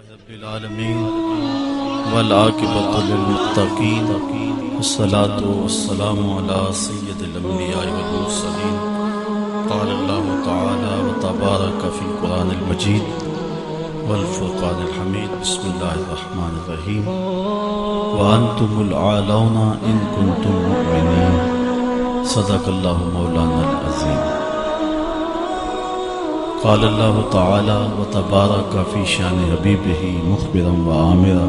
رب العالمين والعاقبة للمتقين والصلاة والسلام على سيد الأنبياء والمرسلين. قال الله تعالى وتبارك في القرآن المجيد والفرقان الحميد. بسم الله الرحمن الرحيم. وأنتم الأعلون إن كنتم مؤمنين. صدق الله مولانا العظيم. قال الله تعالى وتبارك في شان حبيبه مخبرا وآمرا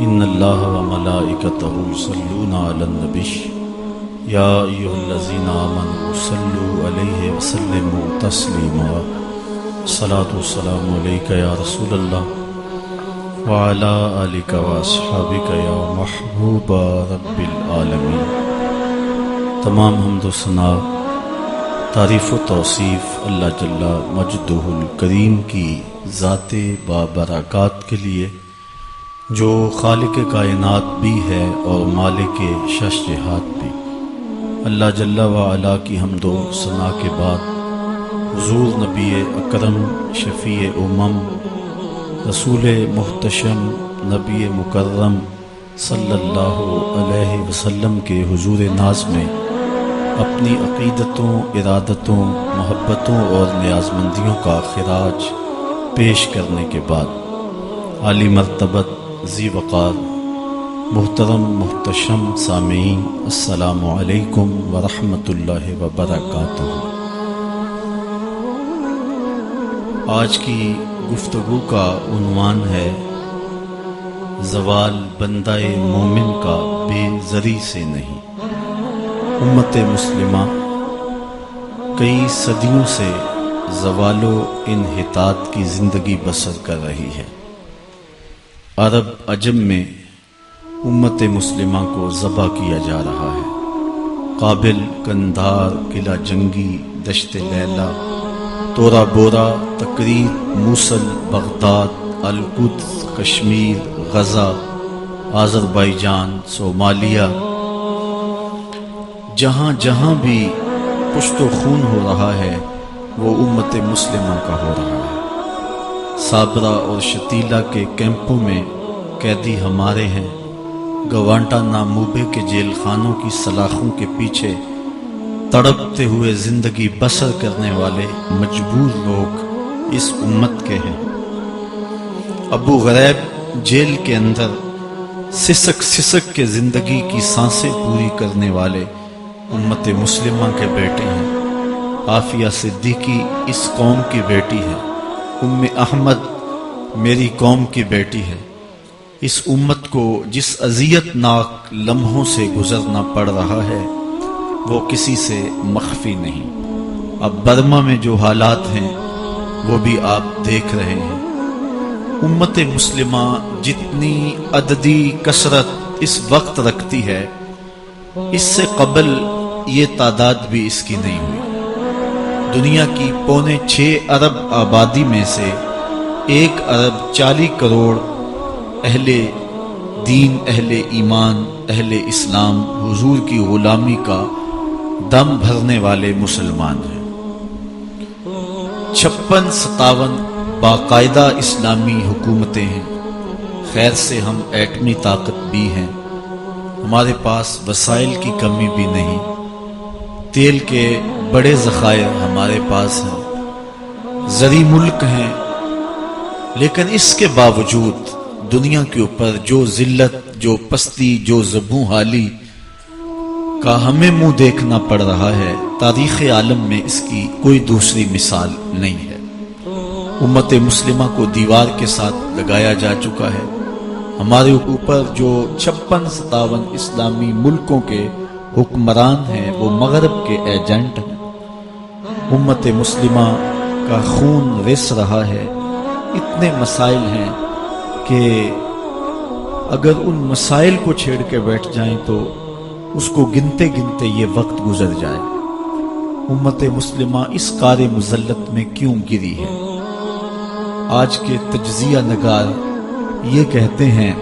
إن الله وملائكته يصلون على النبي يا أيها الذين آمنوا صلوا عليه وسلموا تسليما. الصلاة والسلام عليك يا رسول الله وعلى آلك وأصحابك يا محبوب رب العالمين. تمام حمد و ثنا تعریف و توصیف اللہ جل مجدہ الکریم کی ذات بابرکات کے لیے جو خالق کائنات بھی ہے اور مالک شش جہات بھی. اللہ جل وعلا کی حمد و ثنا کے بعد حضور نبی اکرم شفیع امم رسول محتشم نبی مکرم صلی اللہ علیہ وسلم کے حضور ناز میں اپنی عقیدتوں، ارادتوں، محبتوں اور نیازمندیوں کا خراج پیش کرنے کے بعد عالی مرتبت ذی وقار محترم محتشم سامعین، السلام علیکم ورحمۃ اللہ وبرکاتہ. آج کی گفتگو کا عنوان ہے زوال بندہ مومن کا بے زری سے نہیں. امت مسلمہ کئی صدیوں سے زوال و انحطاط کی زندگی بسر کر رہی ہے. عرب عجم میں امت مسلمہ کو ذبح کیا جا رہا ہے. کابل، قندھار، قلعہ جنگی، دشت لیلا، تورا بورا، تقریر، موصل، بغداد، القدس، کشمیر، غزہ، آذربائیجان، صومالیہ، جہاں جہاں بھی پشت و خون ہو رہا ہے وہ امت مسلمہ کا ہو رہا ہے. صابرہ اور شتیلا کے کیمپوں میں قیدی ہمارے ہیں. گوانٹا ناموبے کے جیل خانوں کی سلاخوں کے پیچھے تڑپتے ہوئے زندگی بسر کرنے والے مجبور لوگ اس امت کے ہیں. ابو غریب جیل کے اندر سسک سسک کے زندگی کی سانسیں پوری کرنے والے امت مسلمہ کے بیٹے ہیں. عافیہ صدیقی اس قوم کی بیٹی ہے. ام احمد میری قوم کی بیٹی ہے. اس امت کو جس اذیت ناک لمحوں سے گزرنا پڑ رہا ہے وہ کسی سے مخفی نہیں. اب برما میں جو حالات ہیں وہ بھی آپ دیکھ رہے ہیں. امت مسلمہ جتنی عددی کثرت اس وقت رکھتی ہے اس سے قبل یہ تعداد بھی اس کی نہیں ہوئی. دنیا کی 6.25 ارب آبادی میں سے 1 ارب 40 کروڑ اہل دین، اہل ایمان، اہل اسلام، حضور کی غلامی کا دم بھرنے والے مسلمان ہیں. 56-57 باقاعدہ اسلامی حکومتیں ہیں. خیر سے ہم ایٹمی طاقت بھی ہیں. ہمارے پاس وسائل کی کمی بھی نہیں. تیل کے بڑے ذخائر ہمارے پاس ہیں. زرعی ملک ہیں. لیکن اس کے باوجود دنیا کے اوپر جو ذلت، جو پستی، جو زبوں حالی کا ہمیں منہ دیکھنا پڑ رہا ہے تاریخ عالم میں اس کی کوئی دوسری مثال نہیں ہے. امت مسلمہ کو دیوار کے ساتھ لگایا جا چکا ہے. ہمارے اوپر جو 56-57 اسلامی ملکوں کے حکمران ہیں وہ مغرب کے ایجنٹ ہیں. امت مسلمہ کا خون رس رہا ہے. اتنے مسائل ہیں کہ اگر ان مسائل کو چھیڑ کے بیٹھ جائیں تو اس کو گنتے گنتے یہ وقت گزر جائے. امت مسلمہ اس کار مذلت میں کیوں گری ہے؟ آج کے تجزیہ نگار یہ کہتے ہیں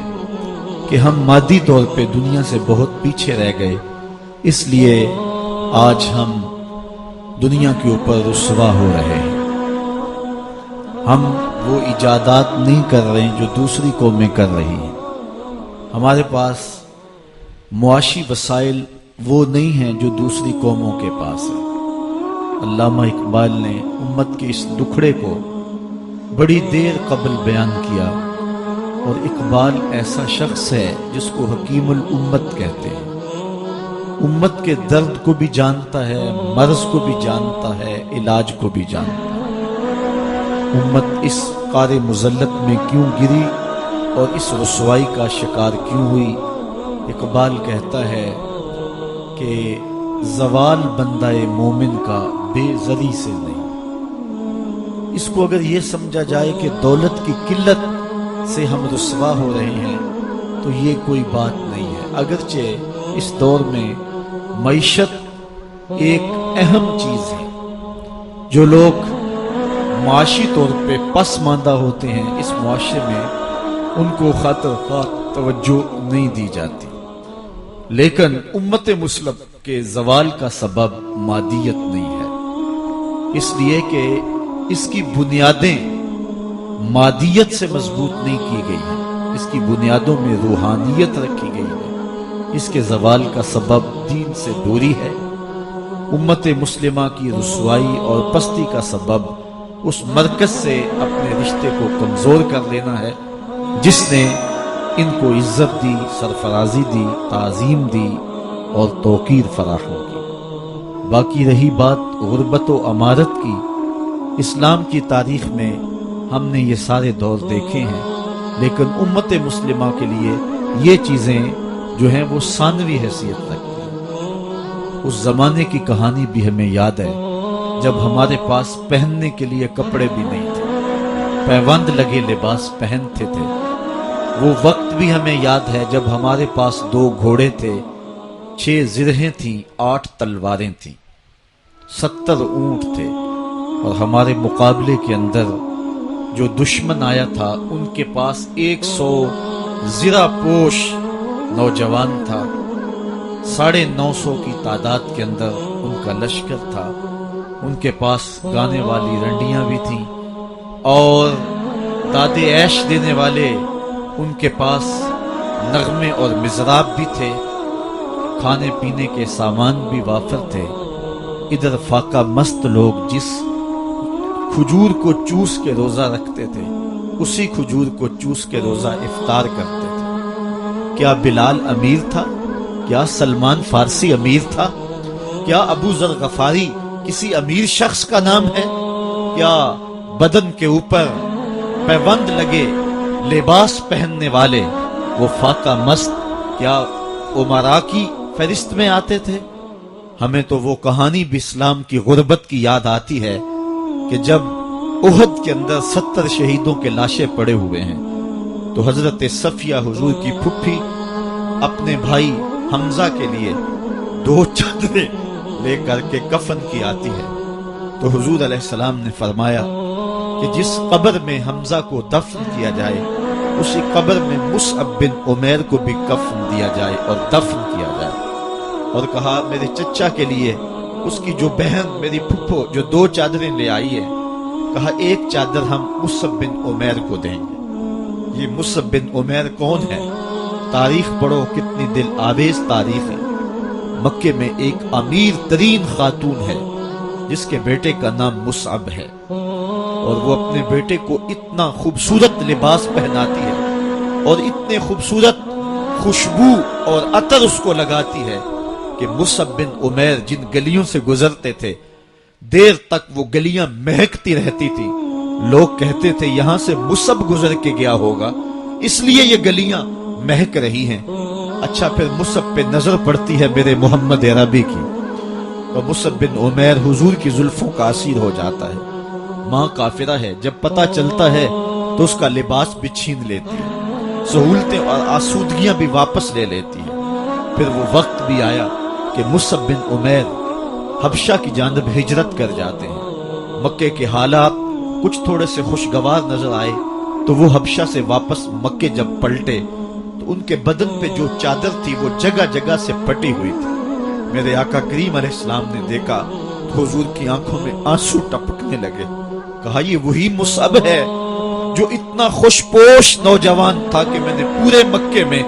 کہ ہم مادی طور پہ دنیا سے بہت پیچھے رہ گئے، اس لیے آج ہم دنیا کے اوپر رسوا ہو رہے ہیں. ہم وہ ایجادات نہیں کر رہے ہیں جو دوسری قومیں کر رہی ہیں. ہمارے پاس معاشی وسائل وہ نہیں ہیں جو دوسری قوموں کے پاس ہیں. علامہ اقبال نے امت کے اس دکھڑے کو بڑی دیر قبل بیان کیا، اور اقبال ایسا شخص ہے جس کو حکیم الامت کہتے ہیں. امت کے درد کو بھی جانتا ہے، مرض کو بھی جانتا ہے، علاج کو بھی جانتا ہے. امت اس قار مذلت میں کیوں گری اور اس رسوائی کا شکار کیوں ہوئی؟ اقبال کہتا ہے کہ زوال بندہ مومن کا بے زری سے نہیں. اس کو اگر یہ سمجھا جائے کہ دولت کی قلت سے ہم رسوا ہو رہے ہیں تو یہ کوئی بات نہیں ہے. اگرچہ اس دور میں معیشت ایک اہم چیز ہے، جو لوگ معاشی طور پہ پسماندہ ہوتے ہیں اس معاشرے میں ان کو خاطر خواہ توجہ نہیں دی جاتی، لیکن امت مسلم کے زوال کا سبب مادیت نہیں ہے، اس لیے کہ اس کی بنیادیں مادیت سے مضبوط نہیں کی گئی ہیں، اس کی بنیادوں میں روحانیت رکھی گئی ہے. اس کے زوال کا سبب دین سے دوری ہے. امت مسلمہ کی رسوائی اور پستی کا سبب اس مرکز سے اپنے رشتے کو کمزور کر لینا ہے جس نے ان کو عزت دی، سرفرازی دی، تعظیم دی اور توقیر فراہم کی. باقی رہی بات غربت و امارت کی، اسلام کی تاریخ میں ہم نے یہ سارے دور دیکھے ہیں، لیکن امت مسلمہ کے لیے یہ چیزیں جو ہیں وہ ثانوی حیثیت رکھتی ہیں. اس زمانے کی کہانی بھی ہمیں یاد ہے جب ہمارے پاس پہننے کے لیے کپڑے بھی نہیں تھے، پیوند لگے لباس پہنتے تھے. وہ وقت بھی ہمیں یاد ہے جب ہمارے پاس 2 گھوڑے تھے، 6 زرہیں تھیں، 8 تلواریں تھیں، 70 اونٹ تھے، اور ہمارے مقابلے کے اندر جو دشمن آیا تھا ان کے پاس 100 زرہ پوش نوجوان تھا. 950 کی تعداد کے اندر ان کا لشکر تھا. ان کے پاس گانے والی رنڈیاں بھی تھیں اور داد عیش دینے والے ان کے پاس نغمے اور مضراب بھی تھے. کھانے پینے کے سامان بھی وافر تھے. ادھر فاقہ مست لوگ جس کھجور کو چوس کے روزہ رکھتے تھے اسی کھجور کو چوس کے روزہ افطار کرتے تھے. کیا بلال امیر تھا؟ کیا سلمان فارسی امیر تھا؟ کیا ابو ذر غفاری کسی امیر شخص کا نام ہے؟ کیا بدن کے اوپر پیوند لگے لباس پہننے والے وہ فاقہ مست کیا امراء کی فہرست میں آتے تھے؟ ہمیں تو وہ کہانی بھی اسلام کی غربت کی یاد آتی ہے کہ جب احد کے اندر 70 شہیدوں کے لاشیں پڑے ہوئے ہیں تو حضرت صفیہ حضور کی پھپھی اپنے بھائی حمزہ کے لیے 2 چادریں لے کر کے کفن کی آتی ہے. تو حضور علیہ السلام نے فرمایا کہ جس قبر میں حمزہ کو دفن کیا جائے اسی قبر میں مصعب بن عمیر کو بھی کفن دیا جائے اور دفن کیا جائے. اور کہا میرے چچا کے لیے اس کی جو بہن میری پھپھو جو 2 چادریں لے آئی ہے، کہا 1 چادر ہم مصعب بن عمیر کو دیں گے. یہ مصعب بن عمیر کون ہے؟ تاریخ پڑھو، کتنی دل آویز تاریخ ہے. مکے میں ایک امیر ترین خاتون ہے جس کے بیٹے کا نام مصعب ہے، اور وہ اپنے بیٹے کو اتنا خوبصورت لباس پہناتی ہے اور اتنے خوبصورت خوشبو اور عطر اس کو لگاتی ہے کہ مصعب بن عمیر جن گلیوں سے گزرتے تھے دیر تک وہ گلیاں مہکتی رہتی تھی. لوگ کہتے تھے یہاں سے مصعب گزر کے گیا ہوگا اس لیے یہ گلیاں مہک رہی ہیں. اچھا پھر مصعب پہ نظر پڑتی ہے میرے محمد عربی کی تو مصعب بن عمیر حضور کی زلفوں کا اسیر ہو جاتا ہے. ماں کافرہ ہے، جب پتہ چلتا ہے تو اس کا لباس بھی چھین لیتی ہے، سہولتیں اور آسودگیاں بھی واپس لے لیتی ہے. پھر وہ وقت بھی آیا کہ مصعب بن عمیر حبشہ کی جانب ہجرت کر جاتے ہیں. مکے کے حالات کچھ تھوڑے سے خوشگوار نظر آئے تو وہ حبشہ سے واپس مکے جب پلٹے تو ان کے بدن پہ جو چادر تھی وہ جگہ جگہ سے پھٹی ہوئی تھی. میرے آقا کریم علیہ السلام نے دیکھا تو حضور کی آنکھوں میں آنسو ٹپکنے لگے. کہا یہ وہی مصعب ہے جو اتنا خوشپوش نوجوان تھا کہ میں نے پورے مکے میں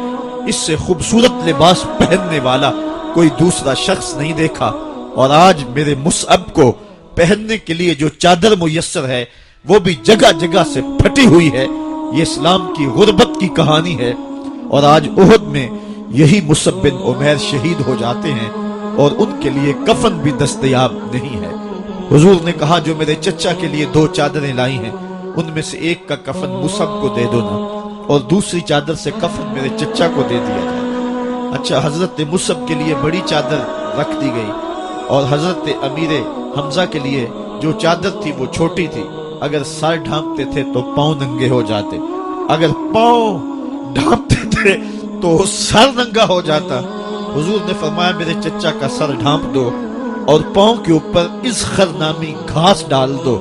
اس سے خوبصورت لباس پہننے والا کوئی دوسرا شخص نہیں دیکھا، اور آج میرے مصعب کو پہننے کے لیے جو چادر میسر ہے وہ بھی جگہ جگہ سے پھٹی ہوئی ہے۔ یہ اسلام کی غربت کی کہانی ہے، اور آج احد میں یہی مصعب بن عمیر شہید ہو جاتے ہیں اور ان کے لیے کفن بھی دستیاب نہیں ہے۔ حضور نے کہا جو میرے چچا کے لیے 2 چادریں لائی ہیں ان میں سے ایک کا کفن مصعب کو دے دو نا، اور دوسری چادر سے کفن میرے چچا کو دے دیا جائے۔ اچھا، حضرت مصعب کے لیے بڑی چادر رکھ دی گئی، اور حضرت امیر حمزہ کے لیے جو چادر تھی وہ چھوٹی تھی۔ اگر سر ڈھانپتے تھے تو پاؤں ننگے ہو جاتے، اگر پاؤں ڈھانپتے تھے تو سر ننگا ہو جاتا۔ حضور نے فرمایا میرے چچا کا سر ڈھانپ دو اور پاؤں کے اوپر اذخر نامی گھاس ڈال دو۔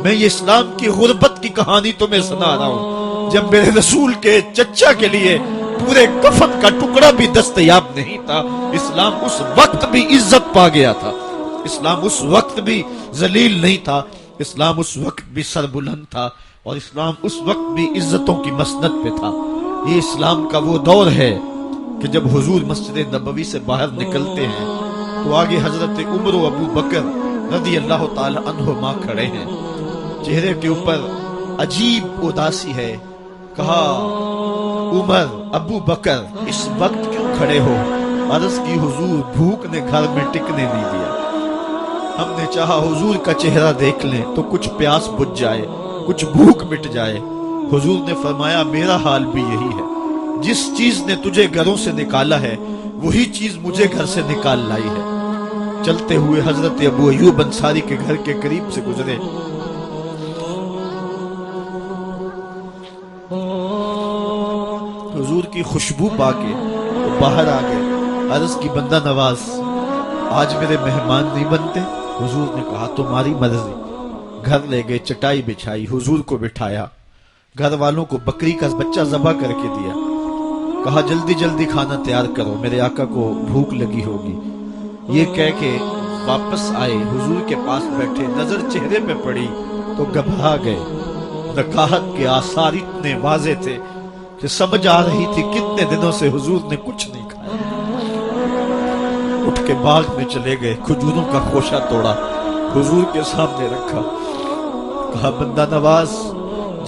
میں یہ اسلام کی غربت کی کہانی تمہیں سنا رہا ہوں، جب میرے رسول کے چچا کے لیے پورے کفن کا ٹکڑا بھی دستیاب نہیں تھا، اسلام اس وقت بھی عزت پا گیا تھا، اسلام اس وقت بھی ذلیل نہیں تھا، اسلام اس وقت بھی سر بلند تھا، اور اسلام اس وقت بھی عزتوں کی مسند پہ تھا۔ یہ اسلام کا وہ دور ہے کہ جب حضور مسجد نبوی سے باہر نکلتے ہیں تو آگے حضرت عمر و ابو بکر رضی اللہ تعالی عنہما کھڑے ہیں، چہرے کے اوپر عجیب اداسی ہے۔ کہا عمر، ابو بکر اس وقت کیوں کھڑے ہو؟ عرض کی حضور بھوک نے گھر میں ٹکنے نہیں دیا، ہم نے چاہا حضور کا چہرہ دیکھ لیں تو کچھ پیاس بجھ جائے، کچھ بھوک مٹ جائے۔ حضور نے فرمایا میرا حال بھی یہی ہے، جس چیز نے تجھے گھروں سے نکالا ہے وہی چیز مجھے گھر سے نکال لائی ہے۔ چلتے ہوئے حضرت ابو ایوب انصاری کے گھر کے قریب سے گزرے، حضور کی خوشبو پا کے وہ باہر آ گئے۔ عرض کی بندہ نواز آج میرے مہمان نہیں بنتے؟ حضور نے کہا تمہاری مرضی۔ گھر لے گئے، چٹائی بچھائی، حضور کو بٹھایا، گھر والوں کو بکری کا بچہ ذبح کر کے دیا، کہا جلدی جلدی کھانا تیار کرو، میرے آقا کو بھوک لگی ہوگی۔ یہ کہہ کے واپس آئے، حضور کے پاس بیٹھے، نظر چہرے پہ پڑی تو گھبرا گئے۔ نکاحت کے آثار اتنے واضح تھے کہ سمجھ آ رہی تھی کتنے دنوں سے حضور نے کچھ نہیں کھایا۔ اٹھ کے باغ میں چلے گئے، کھجوروں کا خوشہ توڑا، حضور کے سامنے رکھا، کہا بندہ نواز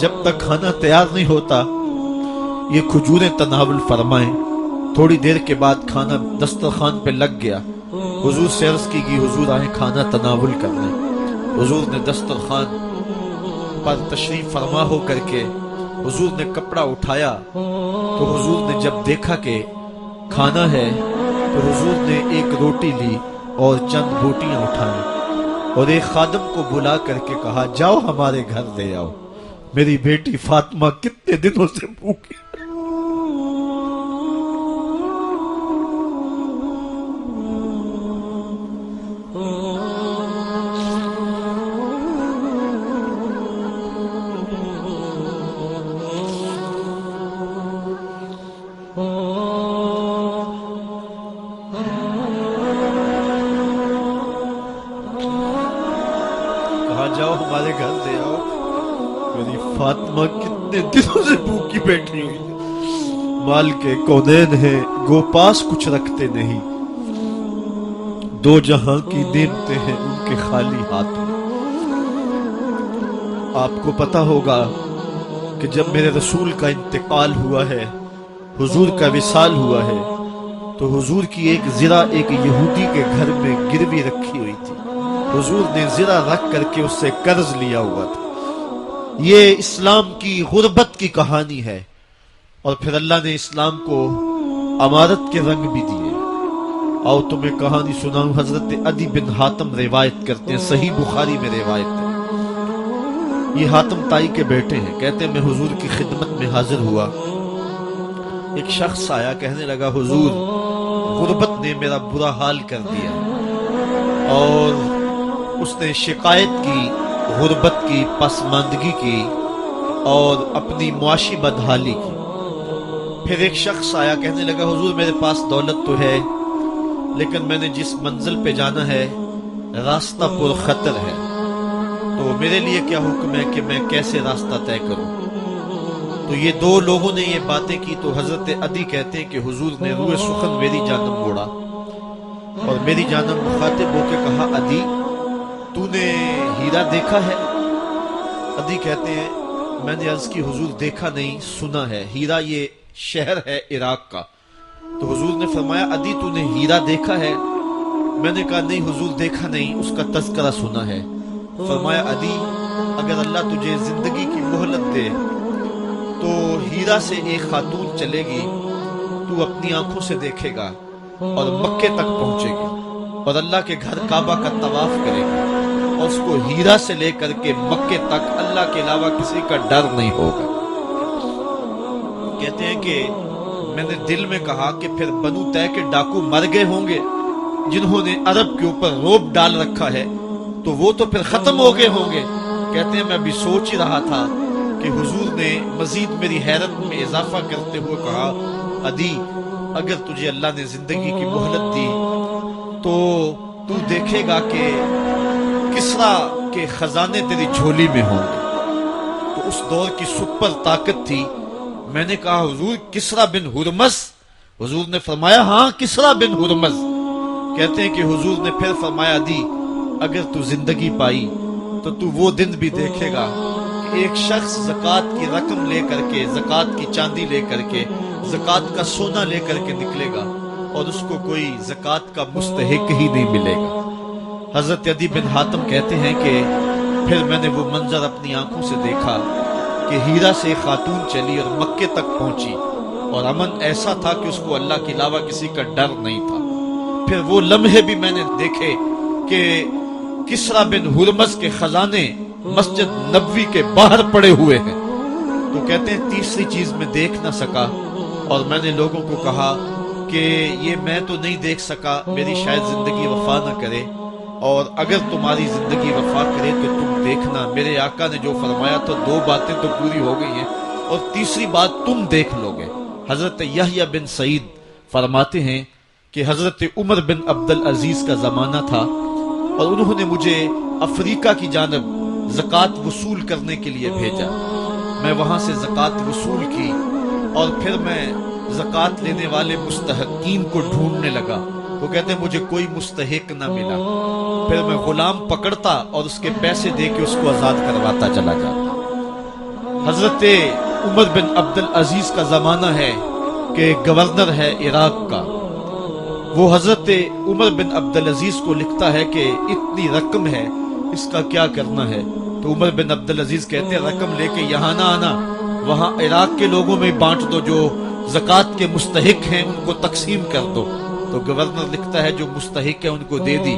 جب تک کھانا تیار نہیں ہوتا یہ کھجوریں تناول فرمائیں۔ تھوڑی دیر کے بعد کھانا دسترخوان پہ لگ گیا، حضور سے عرض کی کہ حضور آئیں کھانا تناول کر لیں۔ حضور نے دسترخوان پر تشریف فرما ہو کر کے حضور نے کپڑا اٹھایا تو حضور نے جب دیکھا کہ کھانا ہے تو حضور نے ایک روٹی لی اور چند بوٹیاں اٹھائیں اور ایک خادم کو بلا کر کے کہا جاؤ ہمارے گھر لے آؤ، میری بیٹی فاطمہ کتنے دنوں سے بھوکی۔ جاؤ ہمارے گھر لے آؤ، میری فاطمہ کتنے دنوں سے بھوکی بیٹھی ہوئی ہے، مال کے کونین ہیں گو پاس کچھ رکھتے نہیں، دو جہاں کی نعمتیں ہیں ان کے خالی ہاتھ میں۔ آپ کو پتا ہوگا کہ جب میرے رسول کا انتقال ہوا ہے، حضور کا وصال ہوا ہے، تو حضور کی ایک زرہ ایک یہودی کے گھر میں گروی رکھی ہوئی تھی، حضور نے زرہ رکھ کر کے اس سے قرض لیا ہوا تھا۔ یہ اسلام کی غربت کی کہانی ہے، اور پھر اللہ نے اسلام کو امارت کے رنگ بھی دیے۔ آؤ تمہیں کہانی سناؤں، حضرت عدی بن حاتم روایت کرتے ہیں، صحیح بخاری میں روایت ہے۔ یہ حاتم تائی کے بیٹے ہیں، کہتے ہیں میں حضور کی خدمت میں حاضر ہوا، ایک شخص آیا کہنے لگا حضور غربت نے میرا برا حال کر دیا، اور اس نے شکایت کی غربت کی، پسماندگی کی اور اپنی معاشی بدحالی کی۔ پھر ایک شخص آیا کہنے لگا حضور میرے پاس دولت تو ہے لیکن میں نے جس منزل پہ جانا ہے راستہ پر خطر ہے، تو میرے لیے کیا حکم ہے کہ میں کیسے راستہ طے کروں؟ تو یہ دو لوگوں نے یہ باتیں کی تو حضرت عدی کہتے ہیں کہ حضور نے روئے سخن میری جانب موڑا اور میری جانب مخاطب ہو کے کہا عدی تو نے ہیرا دیکھا ہے؟ عدی کہتے ہیں میں نے عرض کی حضور دیکھا نہیں سنا ہے، ہیرا یہ شہر ہے عراق کا۔ تو حضور نے فرمایا عدی تو نے ہیرا دیکھا ہے؟ میں نے کہا نہیں حضور دیکھا نہیں، اس کا تذکرہ سنا ہے۔ فرمایا عدی اگر اللہ تجھے زندگی کی مہلت دے تو ہیرا سے ایک خاتون چلے گی، تو اپنی آنکھوں سے دیکھے گا اور مکے تک پہنچے گی اور اللہ کے گھر کعبہ کا طواف کرے گی اور اس کو ہیرا سے لے کر کے مکے تک اللہ کے علاوہ کسی کا ڈر نہیں ہوگا۔ کہتے ہیں کہ میں نے دل میں کہا کہ پھر بنو طے کے ڈاکو مر گئے ہوں گے جنہوں نے عرب کے اوپر روب ڈال رکھا ہے، تو وہ تو پھر ختم ہو گئے ہوں گے۔ کہتے ہیں میں ابھی سوچ ہی رہا تھا کہ حضور نے مزید میری حیرت میں اضافہ کرتے ہوئے کہا عدی اگر تجھے اللہ نے زندگی کی مہلت دی تو تو دیکھے گا کہ کسرا کے خزانے تیری جھولی میں ہوں گے۔ تو اس دور کی سپر طاقت تھی۔ میں نے کہا حضور کسرا بن ہرمز؟ حضور نے فرمایا ہاں کسرا بن ہرمز۔ کہتے ہیں کہ حضور نے پھر فرمایا عدی اگر تو زندگی پائی تو تو وہ دن بھی دیکھے گا کہ ایک شخص زکوٰۃ کی رقم لے کر کے، زکوٰۃ کی چاندی لے کر کے، زکوٰۃ کا سونا لے کر کے نکلے گا اور اس کو کوئی زکوٰۃ کا مستحق ہی نہیں ملے گا۔ حضرت عدی بن حاتم کہتے ہیں کہ پھر میں نے وہ منظر اپنی آنکھوں سے دیکھا کہ ہیرا سے خاتون چلی اور مکے تک پہنچی اور امن ایسا تھا کہ اس کو اللہ کے علاوہ کسی کا ڈر نہیں تھا۔ پھر وہ لمحے بھی میں نے دیکھے کہ کسرا بن ہرمز کے خزانے مسجد نبوی کے باہر پڑے ہوئے ہیں۔ تو کہتے ہیں تیسری چیز میں دیکھ نہ سکا اور میں نے لوگوں کو کہا کہ یہ میں تو نہیں دیکھ سکا، میری شاید زندگی وفا نہ کرے، اور اگر تمہاری زندگی وفا کرے تو تم دیکھنا میرے آقا نے جو فرمایا تو دو باتیں تو پوری ہو گئی ہیں اور تیسری بات تم دیکھ لو گے۔ حضرت یحییٰ بن سعید فرماتے ہیں کہ حضرت عمر بن عبدالعزیز کا زمانہ تھا اور انہوں نے مجھے افریقہ کی جانب زکوٰۃ وصول کرنے کے لیے بھیجا۔ میں وہاں سے زکوٰۃ وصول کی اور پھر میں زکوٰۃ لینے والے مستحقین کو ڈھونڈنے لگا۔ وہ کہتے ہیں مجھے کوئی مستحق نہ ملا۔ پھر میں غلام پکڑتا اور اس کے پیسے دے کے اس کو آزاد کرواتا چلا جاتا۔ حضرت عمر بن عبدالعزیز کا زمانہ ہے کہ گورنر ہے عراق کا، وہ حضرت عمر بن عبدالعزیز کو لکھتا ہے کہ اتنی رقم ہے اس کا کیا کرنا ہے؟ تو عمر بن عبدالعزیز کہتے ہیں رقم لے کے یہاں نہ آنا، وہاں عراق کے لوگوں میں بانٹ دو، جو زکوٰۃ کے مستحق ہیں ان کو تقسیم کر دو۔ تو گورنر لکھتا ہے جو مستحق ہے ان کو دے دی،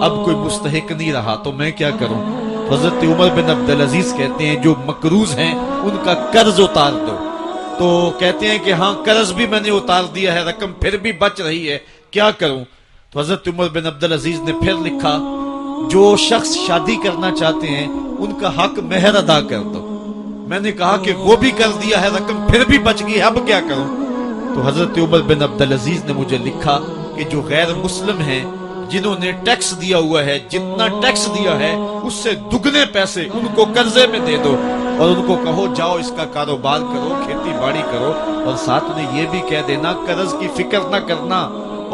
اب کوئی مستحق نہیں رہا تو میں کیا کروں؟ حضرت عمر بن عبدالعزیز کہتے ہیں جو مقروض ہیں ان کا قرض اتار دو۔ تو کہتے ہیں کہ ہاں قرض بھی میں نے اتار دیا ہے، رقم پھر بھی بچ رہی ہے، کیا کروں؟ تو حضرت عمر بن عبدالعزیز نے پھر لکھا جو شخص شادی کرنا چاہتے ہیں ان کا حق مہر ادا کر دو۔ میں نے کہا کہ وہ بھی کر دیا ہے، رقم پھر بھی بچ گئی، اب کیا کروں؟ تو حضرت عمر بن عبدالعزیز نے مجھے لکھا کہ جو غیر مسلم ہیں جنہوں نے ٹیکس دیا ہوا ہے، جتنا ٹیکس دیا ہے اس سے دگنے پیسے ان کو قرضے میں دے دو اور ان کو کہو جاؤ اس کا کاروبار کرو، کھیتی باڑی کرو، اور ساتھ میں یہ بھی کہہ دینا قرض کی فکر نہ کرنا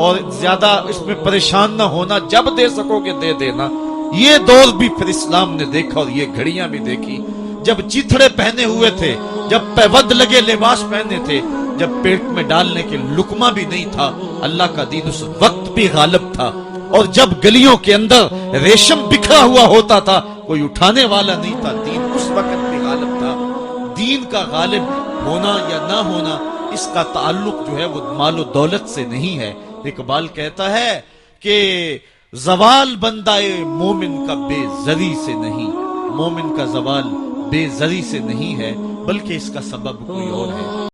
اور زیادہ اس میں پریشان نہ ہونا، جب دے سکو گے دے دینا۔ یہ دور بھی پھر اسلام نے دیکھا اور یہ گھڑیاں بھی دیکھی جب چیتھڑے پہنے ہوئے تھے، جب پیود لگے لباس پہنے تھے، جب پیٹ میں ڈالنے کے لقمہ بھی نہیں تھا، اللہ کا دین اس وقت بھی غالب تھا، اور جب گلیوں کے اندر ریشم بکھرا ہوا ہوتا تھا کوئی اٹھانے والا نہیں تھا، دین اس وقت بھی غالب تھا۔ دین کا غالب ہونا یا نہ ہونا اس کا تعلق جو ہے وہ مال و دولت سے نہیں ہے۔ اقبال کہتا ہے کہ زوال بندہ مومن کا بے زری سے نہیں، مومن کا زوال بے زری سے نہیں ہے بلکہ اس کا سبب کوئی اور ہے۔